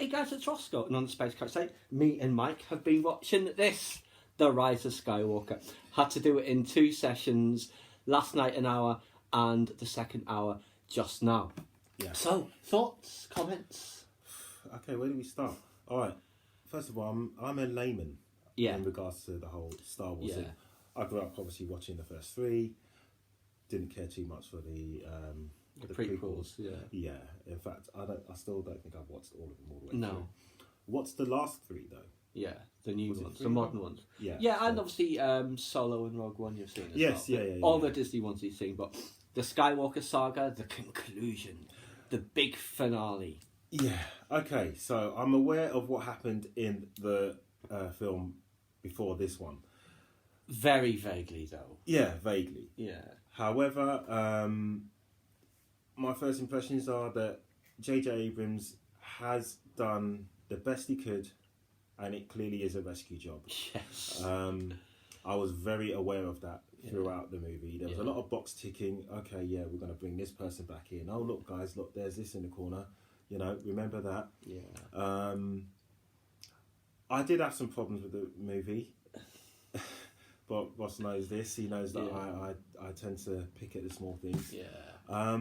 Hey guys, it's Roscoe, and on the Space Coach site, me and Mike have been watching this, The Rise of Skywalker. Had to do it in 2 sessions, last night an hour, and the second hour just now. Yeah. So, thoughts, comments? Okay, where do we start? All right. First of all, I'm a layman in regards to the whole Star Wars thing. I grew up obviously watching the first 3. Didn't care too much for the prequels. Yeah. In fact, I still don't think I've watched all of them all the way No. through. What's the last 3 though? Yeah, the new Was it ones, 3 the modern ones. Yeah. Yeah, and obviously Solo and Rogue One you've seen as Yes, well. yeah. All the Disney ones you've seen, but the Skywalker saga, the conclusion, the big finale. Yeah. Okay. So I'm aware of what happened in the film before this one. Very vaguely, though. Yeah, vaguely. Yeah. However, my first impressions are that J.J. Abrams has done the best he could, and it clearly is a rescue job. Yes. I was very aware of that throughout the movie. There was a lot of box ticking. Okay, yeah, we're going to bring this person back in. Oh, look, guys, look, there's this in the corner. You know, remember that? Yeah. I did have some problems with the movie. But Ross knows this. He knows that I tend to pick at the small things. Yeah.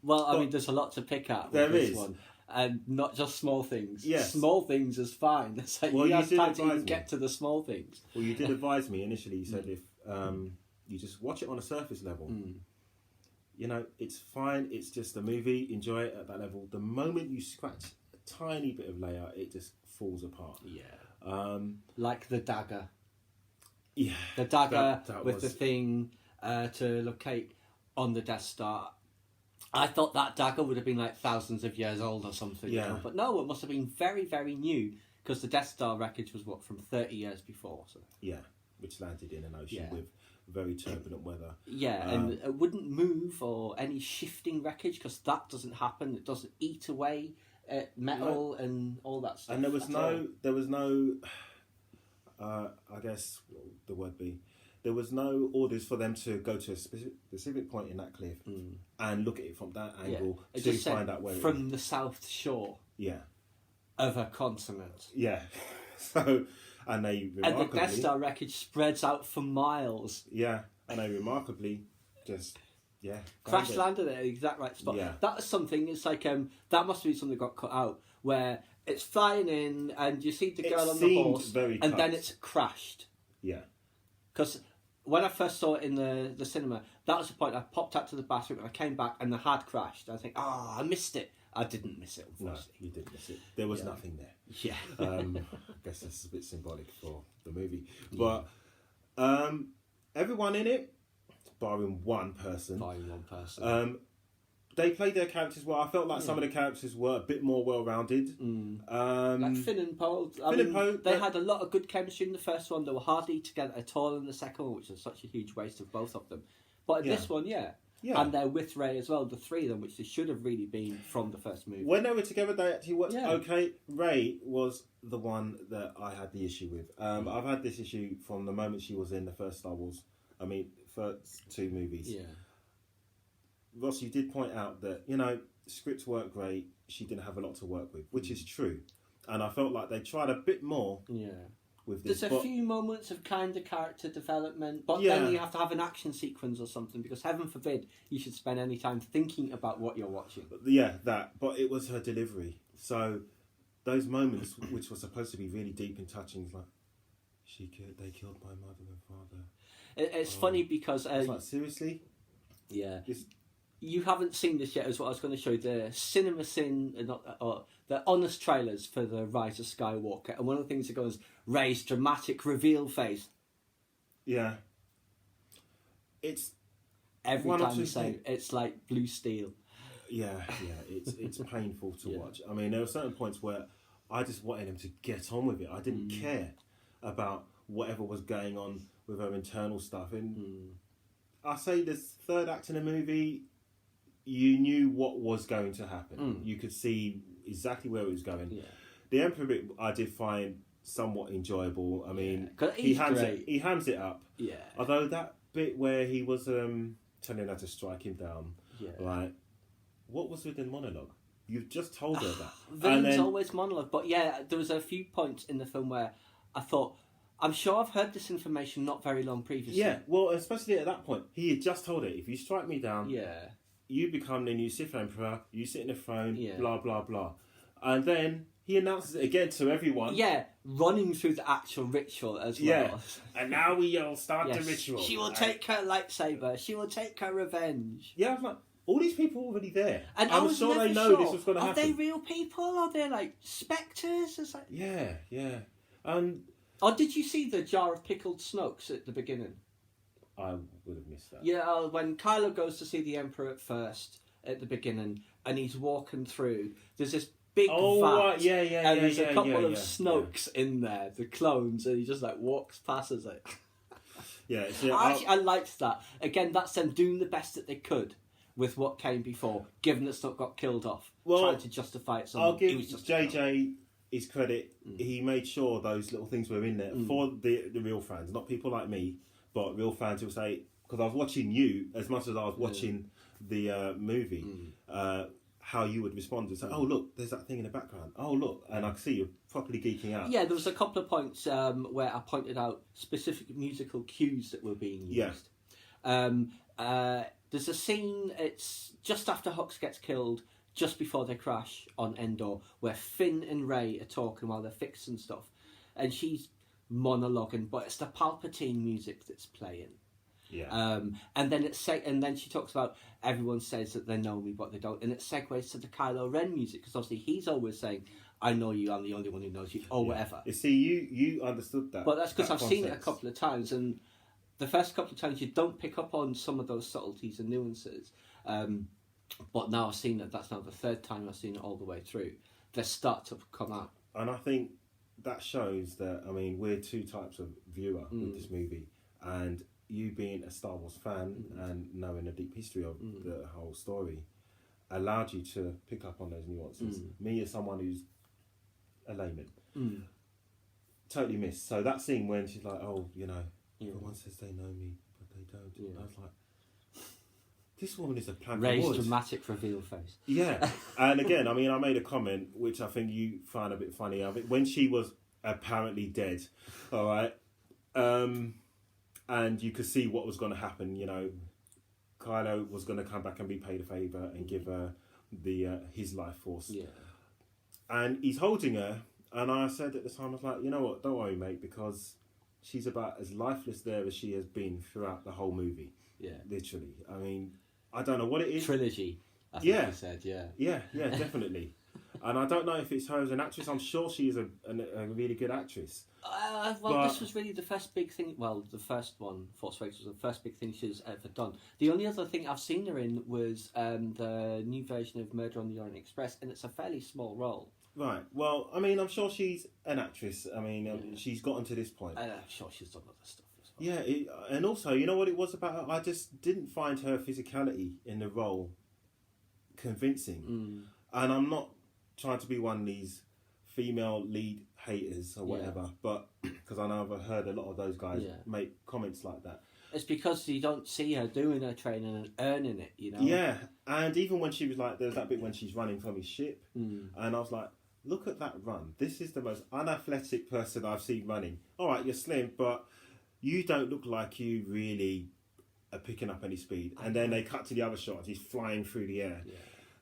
Well, I mean, there's a lot to pick at with there this is. one. And not just small things. Yes. Small things is fine. It's like you have time to even get to the small things. Well, you did advise me initially. You said if you just watch it on a surface level, you know, it's fine. It's just a movie. Enjoy it at that level. The moment you scratch a tiny bit of layer, it just falls apart. Yeah. Like the dagger. Yeah. The dagger that with the thing to locate on the Death Star. I thought that dagger would have been like thousands of years old or something. Yeah. You know? But no, it must have been very, very new because the Death Star wreckage was, from 30 years before. So. Yeah, which landed in an ocean with very turbulent weather. Yeah, and it wouldn't move or any shifting wreckage because that doesn't happen. It doesn't eat away metal and all that stuff. And there was no, I guess what would the word be? There was no orders for them to go to a specific point in that cliff and look at it from that angle to find out where it is. From the south shore of a continent. Yeah. So, and they remarkably... And the Death Star wreckage spreads out for miles. Yeah, and they remarkably just, crash landed at the exact right spot. Yeah. That was something, it's like, that must be something that got cut out, where it's flying in and you see the girl on the horse and then it's crashed. Yeah. Because when I first saw it in the cinema, that was the point I popped out to the bathroom and I came back and the had crashed. I think, I missed it. I didn't miss it, unfortunately. No, you didn't miss it. There was nothing there. Yeah. I guess that's a bit symbolic for the movie. But everyone in it, barring one person, they played their characters well. I felt like some of the characters were a bit more well-rounded. Like Finn and Poe. They had a lot of good chemistry in the first one. They were hardly together at all in the second one, which was such a huge waste of both of them. But in this one, and they're with Rey as well, the 3 of them, which they should have really been from the first movie. When they were together, they actually worked okay. Rey was the one that I had the issue with. I've had this issue from the moment she was in the first Star Wars. I mean, first 2 movies. Yeah. Ross, you did point out that, you know, scripts weren't great. She didn't have a lot to work with, which is true. And I felt like they tried a bit more with this. There's a few moments of kind of character development, but then you have to have an action sequence or something, because heaven forbid you should spend any time thinking about what you're watching. Yeah, that. But it was her delivery. So those moments, which were supposed to be really deep and touching, like, they killed my mother and father. It's funny because... it's like, seriously? Yeah. You haven't seen this yet, is what I was going to show you. The the honest trailers for the Rise of Skywalker, and one of the things that goes, Rey's dramatic reveal face. Yeah. It's every time the same. It's like blue steel. Yeah. It's painful to watch. I mean, there were certain points where I just wanted him to get on with it. I didn't care about whatever was going on with her internal stuff. And I say this 3rd act in the movie, you knew what was going to happen. You could see exactly where it was going. Yeah. The Emperor bit I did find somewhat enjoyable. I mean, he hams it up. Yeah. Although that bit where he was telling her to strike him down, like, what was with the monologue? You've just told her that. Villains always monologue, but yeah, there was a few points in the film where I thought, I'm sure I've heard this information not very long previously. Yeah, well, especially at that point, he had just told her, if you strike me down, you become the new Sith Emperor, you sit in the throne, blah, blah, blah. And then he announces it again to everyone. Yeah, running through the actual ritual as well. Yeah, and now we all start the ritual. She will take her lightsaber, she will take her revenge. Yeah, I was like, all these people are already there. And I'm sure they know this was going to happen. Are they real people? Are they like spectres? It's like... Yeah. Or did you see the jar of pickled Snokes at the beginning? I would have missed that. Yeah, when Kylo goes to see the Emperor at the beginning, and he's walking through, there's this big vat, and there's a couple of Snokes in there, the clones, and he just like walks past us like... I liked that. Again, that's them doing the best that they could with what came before, given that Snoke got killed off, trying to justify it. I'll give JJ his credit. He made sure those little things were in there for the real fans, not people like me, but real fans who say, because I was watching you as much as I was watching the movie, how you would respond to say, oh look, there's that thing in the background, oh look, and I can see you're properly geeking out. Yeah, there was a couple of points where I pointed out specific musical cues that were being used. There's a scene, it's just after Hux gets killed, just before they crash on Endor, where Finn and Rey are talking while they're fixing stuff, and she's monologuing, but it's the Palpatine music that's playing. Yeah. And then she talks about everyone says that they know me, but they don't, and it segues to the Kylo Ren music, because obviously he's always saying, "I know you, I'm the only one who knows you," or whatever. You see, you understood that. But that's because I've seen it a couple of times, and the first couple of times you don't pick up on some of those subtleties and nuances. But now I've seen it, that's now the third time I've seen it all the way through. They start to come out. And I think that shows that, I mean, we're two types of viewer with this movie. And you being a Star Wars fan and knowing the deep history of the whole story allowed you to pick up on those nuances. Me as someone who's a layman, totally missed. So that scene when she's like, oh, you know, everyone says they know me, but they don't. Yeah. I was like, this woman is a plank of wood. Ray's dramatic reveal face. Yeah. And again, I mean, I made a comment, which I think you find a bit funny of it, when she was apparently dead, all right? And you could see what was going to happen, you know. Kylo was going to come back and be paid a favour and give her his life force. Yeah. And he's holding her, and I said at the time, I was like, you know what, don't worry, mate, because she's about as lifeless there as she has been throughout the whole movie. Yeah. Literally. I mean, I don't know what it is. Trilogy, I think you said, Yeah, definitely. And I don't know if it's her as an actress. I'm sure she is a really good actress. This was really the first big thing. Well, the first one, Forster-Fraser, was the first big thing she's ever done. The only other thing I've seen her in was the new version of Murder on the Orient Express, and it's a fairly small role. Right. Well, I mean, I'm sure she's an actress. I mean, she's gotten to this point. I'm sure she's done other stuff as well. Yeah, and also, you know what it was about her? I just didn't find her physicality in the role convincing. And I'm not trying to be one of these female lead haters or whatever, but because I know I've heard a lot of those guys make comments like that. It's because you don't see her doing her training and earning it, you know? Yeah, and even when she was like, there's that bit when she's running from his ship, and I was like, look at that run. This is the most unathletic person I've seen running. All right, you're slim, but you don't look like you really are picking up any speed. And then they cut to the other shot, he's flying through the air. Yeah.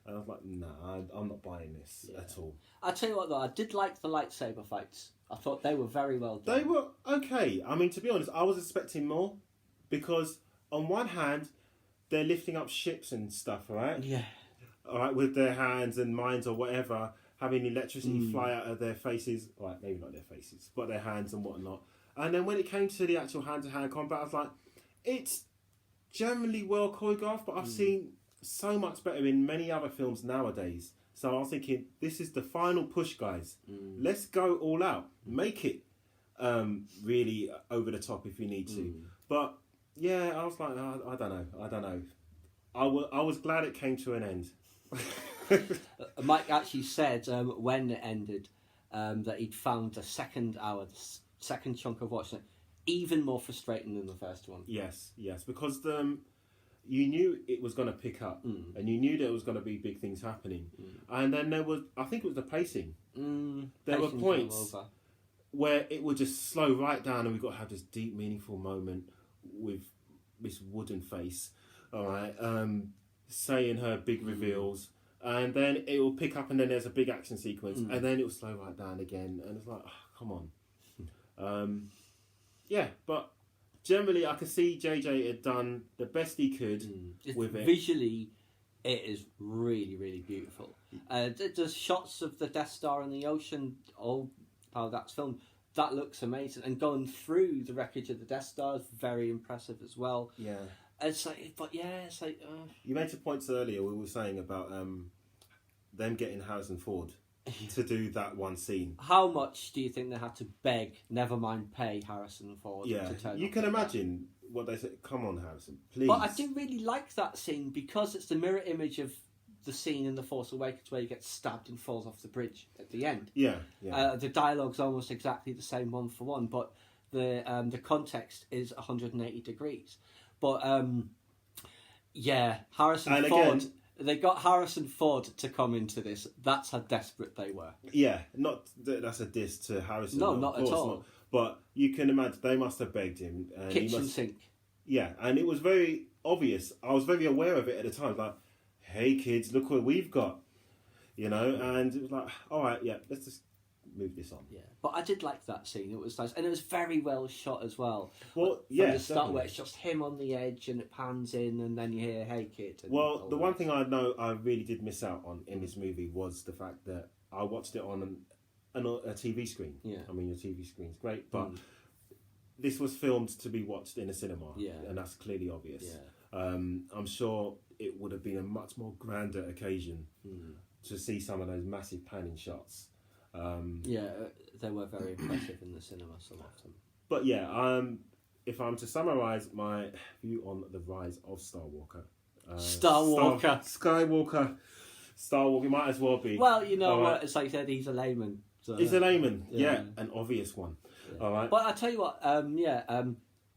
And I was like, nah, I'm not buying this at all. I'll tell you what, though, I did like the lightsaber fights. I thought they were very well done. They were okay. I mean, to be honest, I was expecting more. Because on one hand, they're lifting up ships and stuff, right? Yeah. All right, with their hands and minds or whatever, having electricity fly out of their faces. All right, maybe not their faces, but their hands and whatnot. And then when it came to the actual hand-to-hand combat, I was like, it's generally well choreographed, but I've seen so much better in many other films nowadays. So I was thinking, this is the final push, guys. Let's go all out. Make it really over the top if you need to. But yeah, I was like, I don't know. I was glad it came to an end. Mike actually said when it ended that he'd found the second hour, the second chunk of watching it, even more frustrating than the first one. Yes, because you knew it was going to pick up, and you knew there was going to be big things happening. And then there was, I think it was the pacing. There were points where it would just slow right down, and we've got to have this deep, meaningful moment with this wooden face, all right, saying her big reveals, and then it will pick up, and then there's a big action sequence, and then it will slow right down again, and it's like, oh, come on. Yeah, but generally, I could see JJ had done the best he could with it. Visually, it is really, really beautiful. There's shots of the Death Star in the ocean, all how that's filmed. That looks amazing. And going through the wreckage of the Death Star is very impressive as well. Yeah. It's like, but yeah, it's like... You made some points earlier, we were saying about them getting Harrison Ford to do that one scene. How much do you think they had to beg, never mind pay, Harrison Ford to turn you can imagine what they said. Come on, Harrison, please. But I do really like that scene because it's the mirror image of the scene in The Force Awakens where he gets stabbed and falls off the bridge at the end. Yeah. The dialogue's almost exactly the same one for one, but the context is 180 degrees. But Harrison Ford... Again, they got Harrison Ford to come into this. That's how desperate they were. Yeah, not that's a diss to Harrison. No, not at all. Not. But you can imagine they must have begged him. Kitchen sink. Yeah, and it was very obvious. I was very aware of it at the time. Like, hey kids, look what we've got. You know, and it was like, all right, yeah, let's just move this on. Yeah, but I did like that scene. It was nice, and it was very well shot as well. Well, from the start, where it's just him on the edge, and it pans in, and then you hear "Hey kid." Well, the one thing I know I really did miss out on in this movie was the fact that I watched it on a TV screen. Yeah, I mean, your TV screen's great, but this was filmed to be watched in a cinema. Yeah, and that's clearly obvious. Yeah, I'm sure it would have been a much more grander occasion to see some of those massive panning shots. They were very impressive in the cinema, some of them. But yeah, if I'm to summarise my view on the Rise of Skywalker, Skywalker might as well be. Well, you know what? It's like I said, he's a layman. So, he's a layman, an obvious one. Yeah. All right. But I tell you what,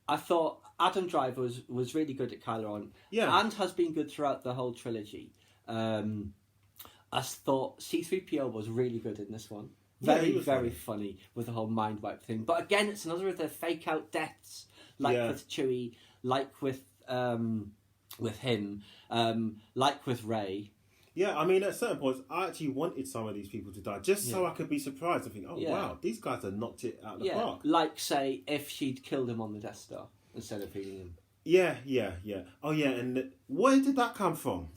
I thought Adam Driver was really good at Kylo Ren, and has been good throughout the whole trilogy. I thought C-3PO was really good in this one. Very funny with the whole mind wipe thing. But again, it's another of the fake out deaths, like with Chewie, like with him, like with Rey. Yeah, I mean, at certain points, I actually wanted some of these people to die, just so I could be surprised and think, wow, these guys have knocked it out of the park. Like, say, if she'd killed him on the Death Star instead of healing him. Yeah. Oh, yeah, and where did that come from?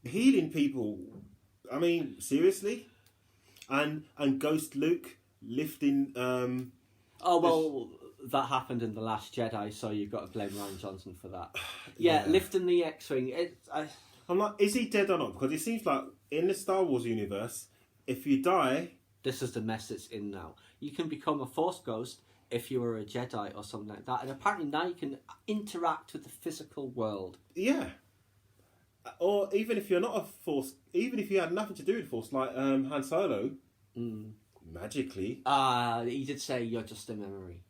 Healing people... I mean, seriously? And Ghost Luke lifting... that happened in The Last Jedi, so you've got to blame Rian Johnson for that. Lifting the X-Wing. I'm like, is he dead or not? Because it seems like in the Star Wars universe, if you die... This is the mess that's in now. You can become a Force Ghost if you were a Jedi or something like that. And apparently now you can interact with the physical world. Yeah. Or even if you're not a Force, even if you had nothing to do with Force, like Han Solo, magically. He did say you're just a memory.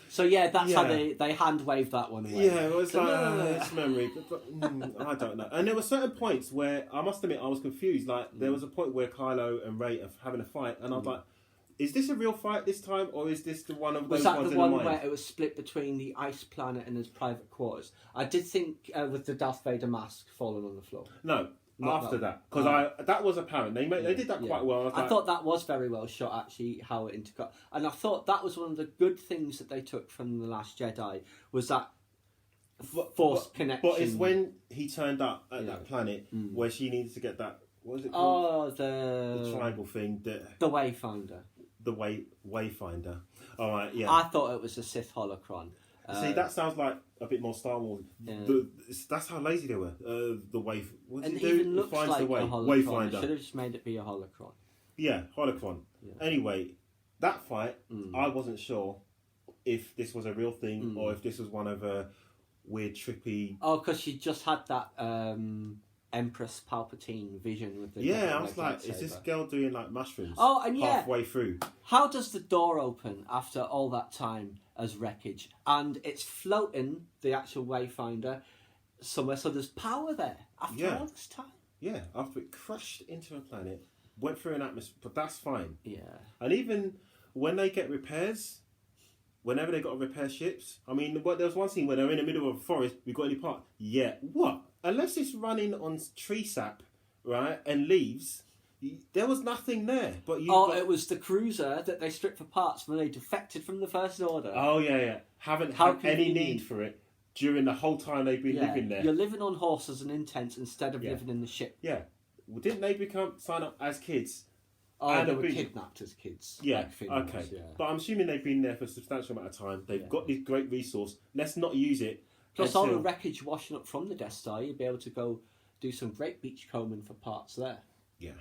So that's how they hand wave that one away. Yeah, it was like it's memory, but I don't know. And there were certain points where I must admit I was confused. Like there was a point where Kylo and Rey are having a fight, and I was like, is this a real fight this time, or is this the one of those ones in the mind? Was that the one where it was split between the ice planet and his private quarters? I did think with the Darth Vader mask falling on the floor. No, after that. Because that was apparent. They did that quite well. I thought that was very well shot, actually, how it intercut. And I thought that was one of the good things that they took from The Last Jedi, was that Force connection. But it's when he turned up at that planet where she needed to get that... What was it called? The triangle thing. The Wayfinder. The Wayfinder. All right, yeah. I thought it was a Sith holocron. See, that sounds like a bit more Star Wars. Yeah. That's how lazy they were. The Wave. What did he do? Even looks like the way. A holocron. Wayfinder. Should have just made it be a holocron. Yeah, holocron. Yeah. Anyway, that fight, I wasn't sure if this was a real thing or if this was one of a weird, trippy... Oh, because she just had that Empress Palpatine vision with the... Yeah, I was like, is this girl doing like mushrooms? Oh, and halfway through. How does the door open after all that time as wreckage? And it's floating, the actual Wayfinder, somewhere, so there's power there after all this time. Yeah, after it crashed into a planet, went through an atmosphere, but that's fine. Yeah. And even when they get repairs, whenever they got to repair ships, I mean, there was one scene where they're in the middle of a forest, we got any part? Yeah, what? Unless it's running on tree sap, right, and leaves, there was nothing there. But it was the cruiser that they stripped for parts when they defected from the First Order. Oh, yeah. Haven't had any need for it during the whole time they've been living there. You're living on horses and intense instead of living in the ship. Yeah. Well, didn't they sign up as kids? Oh, they were kidnapped as kids. Yeah, okay. Yeah. But I'm assuming they've been there for a substantial amount of time. They've got this great resource. Let's not use it. Plus all the wreckage washing up from the Death Star, you'd be able to go do some great beach combing for parts there. Yeah.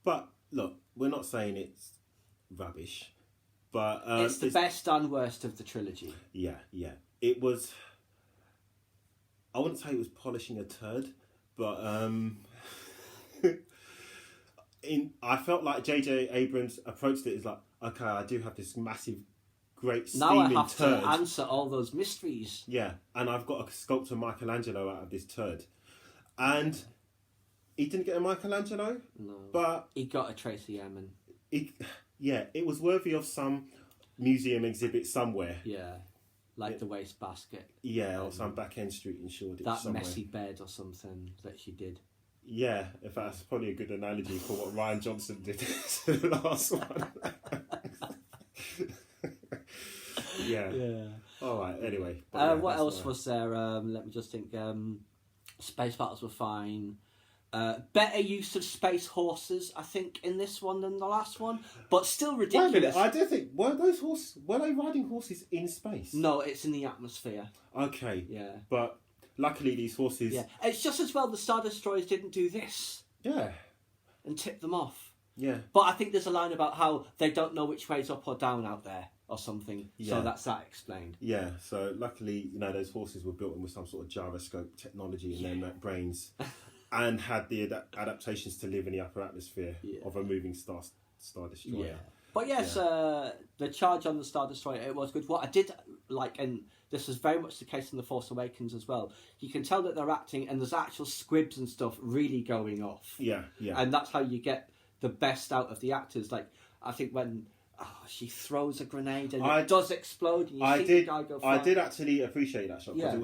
But look, we're not saying it's rubbish, but it's the best and worst of the trilogy. Yeah. It was. I wouldn't say it was polishing a turd, but I felt like J.J. Abrams approached it as like, okay, I do have this massive, great steaming turd. Now I have to answer all those mysteries. Yeah, and I've got to sculpt a Michelangelo out of this turd, and he didn't get a Michelangelo. No, but he got a Tracy Emin. It was worthy of some museum exhibit somewhere. Yeah. Like the wastebasket. Yeah, or some back end street in Shoreditch. That somewhere. messy bed or something that she did. Yeah, in fact, that's probably a good analogy for what Ryan Johnson did to the last one. Yeah. All right, anyway. What else was there? Let me just think. Space battles were fine. Better use of space horses, I think, in this one than the last one, but still ridiculous. Wait a minute, I do think were they riding horses in space? No, it's in the atmosphere. Okay. Yeah. But luckily these horses. Yeah, it's just as well the Star Destroyers didn't do this. Yeah. And tip them off. Yeah. But I think there's a line about how they don't know which way's up or down out there or something. Yeah. So that's that explained. Yeah. So luckily, those horses were built in with some sort of gyroscope technology in their brains. And had the adaptations to live in the upper atmosphere of a moving Star Destroyer. Yeah. But yes, the charge on the Star Destroyer, it was good. What I did like, and this is very much the case in The Force Awakens as well, you can tell that they're acting and there's actual squibs and stuff really going off. Yeah. And that's how you get the best out of the actors. Like, I think when she throws a grenade and it does explode. And you see the guy go flying. I did actually appreciate that shot because it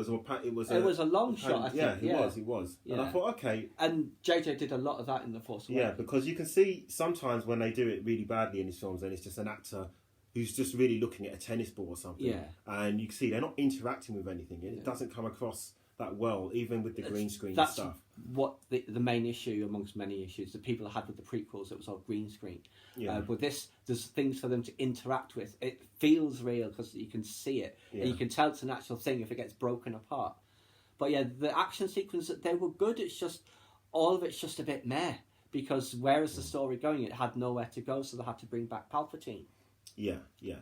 was a long shot. I think. Yeah, it was. Yeah. And I thought, okay. And JJ did a lot of that in The Force Awakens. Yeah, because you can see sometimes when they do it really badly in these films, and it's just an actor who's just really looking at a tennis ball or something. Yeah. And you can see they're not interacting with anything. It doesn't come across that well, even with the green screen and stuff. What the main issue amongst many issues that people had with the prequels, it was all green screen. Yeah. With this, there's things for them to interact with. It feels real because you can see it. Yeah. And you can tell it's an actual thing if it gets broken apart. But yeah, the action sequence, they were good. It's just, all of it's just a bit meh. Because where is the story going? It had nowhere to go, so they had to bring back Palpatine. Yeah.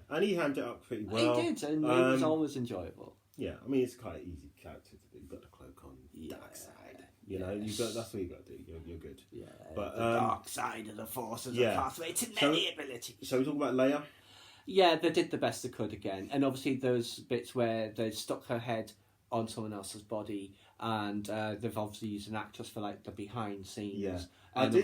And he hammed it up pretty well. He did, and it was always enjoyable. Yeah, I mean, it's quite an easy character to do. You've got the cloak on, dark side. That's what you got to do. You're good. Yeah, but the dark side of the Force is a pathway to many abilities. So we talk about Leia? Yeah, they did the best they could again. And obviously those bits where they stuck her head on someone else's body, and they've obviously used an actress for like the behind scenes. Yeah. And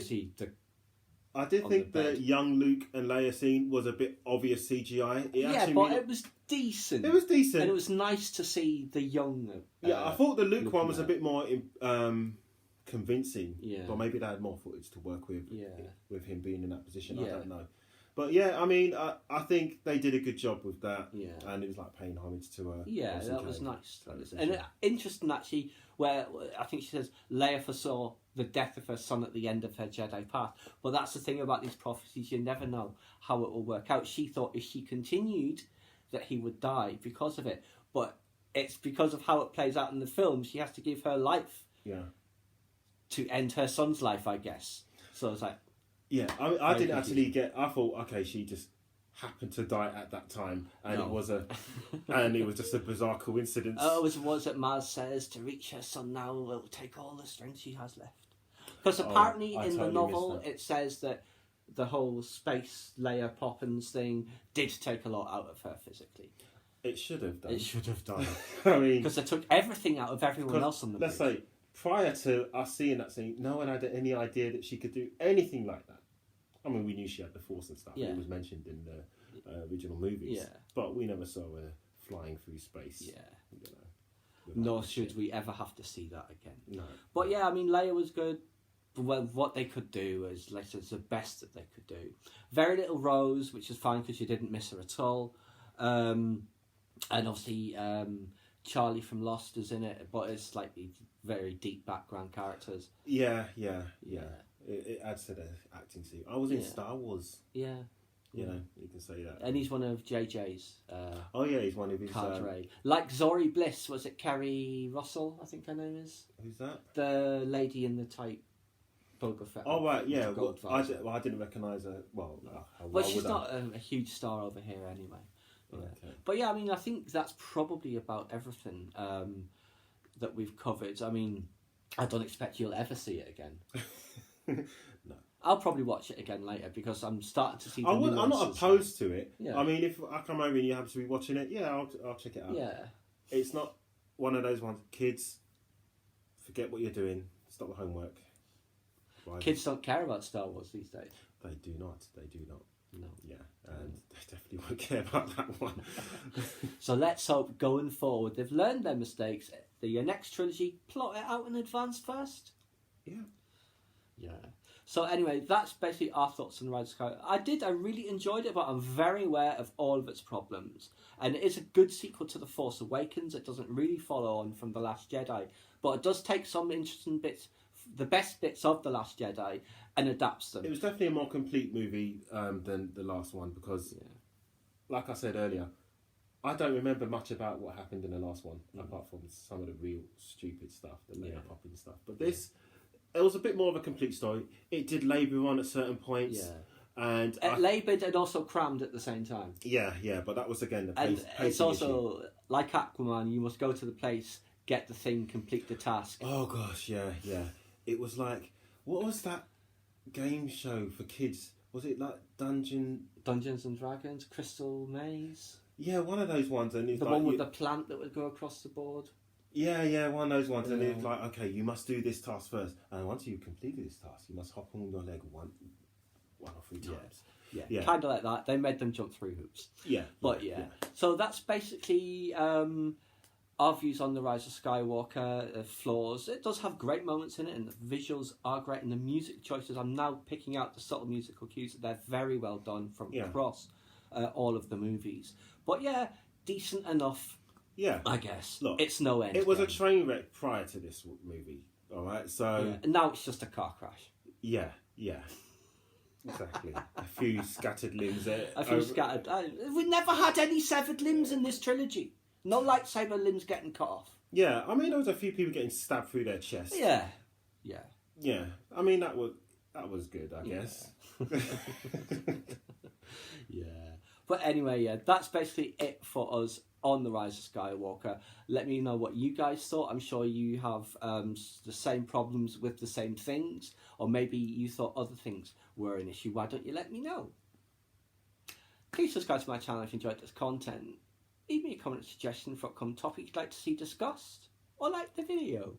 I did think the young Luke and Leia scene was a bit obvious CGI. It was decent. It was decent. And it was nice to see the young... I thought the Luke one was a bit more convincing. Yeah. But maybe they had more footage to work with him being in that position. I don't know. But yeah, I mean, I think they did a good job with that. Yeah. And it was like paying homage to her. Yeah, that was nice. And interesting, actually, where I think she says Leia foresaw the death of her son at the end of her Jedi path. But that's the thing about these prophecies, you never know how it will work out. She thought if she continued that he would die because of it. But it's because of how it plays out in the film, she has to give her life to end her son's life, I guess. So it's like... Yeah, I didn't actually get... I thought, okay, she just happened to die at that time, and it was just a bizarre coincidence. Was it Maz says, to reach her son now will take all the strength she has left. Because apparently in the novel it says that the whole space Leia Poppins thing did take a lot out of her physically. It should have done. It should have done. I mean, because they took everything out of everyone else on the let's bridge. say, prior to us seeing that scene, no one had any idea that she could do anything like that. I mean, we knew she had the Force and stuff. Yeah. It was mentioned in the original movies. Yeah. But we never saw her flying through space. Yeah. You know, Nor should we ever have to see that again. No. But yeah, I mean, Leia was good. Well, what they could do is, like, it's the best that they could do. Very little Rose, which is fine because you didn't miss her at all. And obviously, Charlie from Lost is in it, but it's like very deep background characters. Yeah. It adds to the acting scene. I was in Star Wars. Yeah. You know, you can say that. And he's one of JJ's. Oh yeah, he's one of his. Cadre. Like Zori Bliss, was it Kerry Russell? I think her name is. Who's that? The lady in the tight Boba Fett. Oh right, yeah. I didn't recognise her. Well, she's not a huge star over here anyway. Yeah. Okay. But yeah, I mean, I think that's probably about everything that we've covered. I mean, I don't expect you'll ever see it again. No. I'll probably watch it again later because I'm starting to see the I'm not opposed to it. Yeah. I mean, if I come over and you happen to be watching it, yeah, I'll check it out. Yeah. It's not one of those ones. Kids, forget what you're doing. Stop the homework. Kids don't care about Star Wars these days. They do not. No. Yeah, and they definitely won't care about that one. So let's hope going forward they've learned their mistakes. The next trilogy, plot it out in advance first. Yeah. Yeah. So anyway, that's basically our thoughts on Rise of Skywalker. I really enjoyed it, but I'm very aware of all of its problems. And it is a good sequel to The Force Awakens. It doesn't really follow on from The Last Jedi, but it does take some interesting bits, the best bits of The Last Jedi, and adapts them. It was definitely a more complete movie than the last one because, like I said earlier, I don't remember much about what happened in the last one, apart from some of the real stupid stuff, the Leia popping stuff. But this... It was a bit more of a complete story. It did labour on at certain points. Yeah. And it laboured and also crammed at the same time. Yeah, but that was, again, the And it's also, issue. like Aquaman, you must go to the place, get the thing, complete the task. Oh, gosh, yeah. It was like... What was that game show for kids? Was it like Dungeons and Dragons? Crystal Maze? Yeah, one of those ones. And the one with the plant that would go across the board? Yeah, one of those ones. And it's like, okay, you must do this task first. And once you've completed this task, you must hop on your leg one or three times. Yeah. Kind of like that. They made them jump through hoops. Yeah. But yeah. So that's basically our views on The Rise of Skywalker, flaws. It does have great moments in it, and the visuals are great, and the music choices, I'm now picking out the subtle musical cues. They're very well done from across all of the movies. But yeah, decent enough. Yeah, I guess. Look, it's no end. It was a train wreck prior to this movie. All right, so and now it's just a car crash. Yeah, exactly. A few scattered limbs. Scattered. We never had any severed limbs in this trilogy. No lightsaber limbs getting cut off. Yeah, I mean there was a few people getting stabbed through their chest. Yeah. I mean that was good, I guess. Yeah. But anyway, that's basically it for us on The Rise of Skywalker. Let me know what you guys thought. I'm sure you have the same problems with the same things, or maybe you thought other things were an issue. Why don't you let me know? Please subscribe to my channel if you enjoyed this content. Leave me a comment or suggestion for upcoming topics you'd like to see discussed, or like the video.